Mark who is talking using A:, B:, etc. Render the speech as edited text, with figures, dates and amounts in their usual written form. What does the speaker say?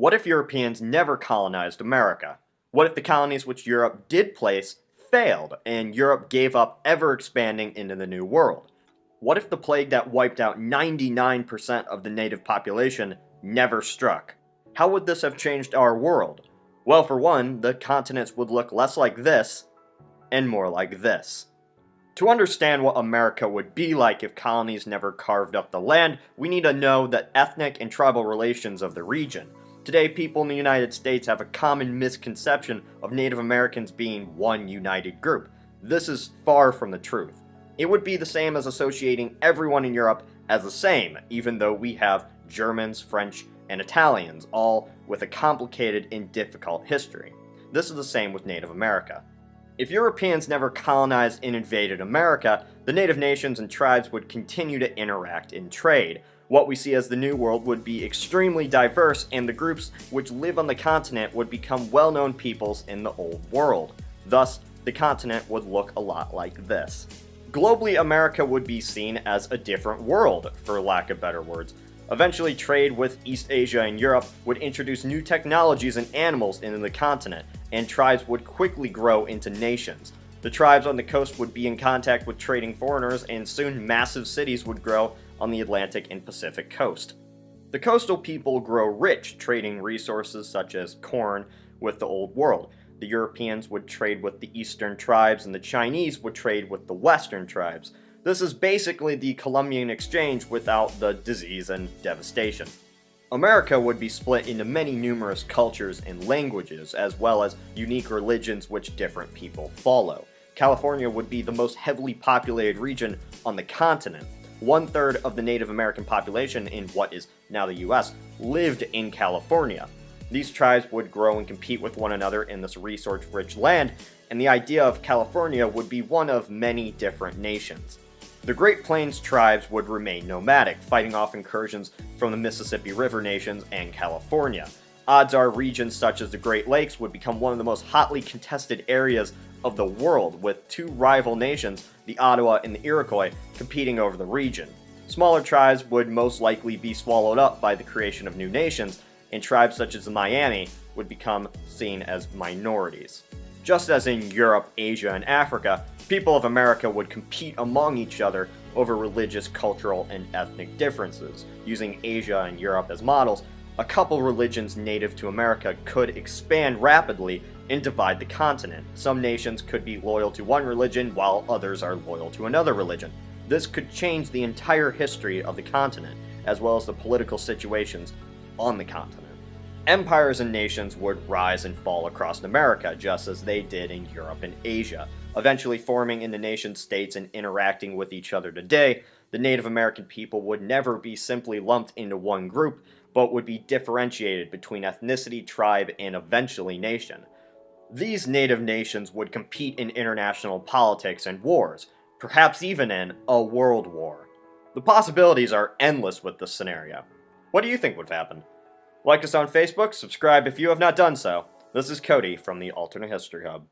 A: What if Europeans never colonized America? What if the colonies which Europe did place failed, and Europe gave up ever expanding into the New World? What if the plague that wiped out 99% of the native population never struck? How would this have changed our world? Well, for one, the continents would look less like this, and more like this. To understand what America would be like if colonies never carved up the land, we need to know the ethnic and tribal relations of the region. Today, people in the United States have a common misconception of Native Americans being one united group. This is far from the truth. It would be the same as associating everyone in Europe as the same, even though we have Germans, French, and Italians, all with a complicated and difficult history. This is the same with Native America. If Europeans never colonized and invaded America, the native nations and tribes would continue to interact and trade. What we see as the New World would be extremely diverse, and the groups which live on the continent would become well-known peoples in the Old World. Thus, the continent would look a lot like this. Globally, America would be seen as a different world, for lack of better words. Eventually, trade with East Asia and Europe would introduce new technologies and animals into the continent, and tribes would quickly grow into nations. The tribes on the coast would be in contact with trading foreigners, and soon massive cities would grow on the Atlantic and Pacific coast. The coastal people grow rich, trading resources such as corn with the Old World. The Europeans would trade with the Eastern tribes, and the Chinese would trade with the Western tribes. This is basically the Columbian Exchange without the disease and devastation. America would be split into many numerous cultures and languages, as well as unique religions which different people follow. California would be the most heavily populated region on the continent. 1/3 of the Native American population in what is now the US lived in California. These tribes would grow and compete with one another in this resource-rich land, and the idea of California would be one of many different nations. The Great Plains tribes would remain nomadic, fighting off incursions from the Mississippi River nations and California. Odds are regions such as the Great Lakes would become one of the most hotly contested areas of the world, with two rival nations, the Ottawa and the Iroquois, competing over the region. Smaller tribes would most likely be swallowed up by the creation of new nations, and tribes such as the Miami would become seen as minorities. Just as in Europe, Asia, and Africa, people of America would compete among each other over religious, cultural, and ethnic differences. Using Asia and Europe as models, a couple religions native to America could expand rapidly and divide the continent. Some nations could be loyal to one religion while others are loyal to another religion. This could change the entire history of the continent, as well as the political situations on the continent. Empires and nations would rise and fall across America, just as they did in Europe and Asia, eventually forming into nation-states and interacting with each other today. The Native American people would never be simply lumped into one group, but would be differentiated between ethnicity, tribe, and eventually nation. These native nations would compete in international politics and wars, perhaps even in a world war. The possibilities are endless with this scenario. What do you think would happen? Like us on Facebook, subscribe if you have not done so. This is Cody from the Alternate History Hub.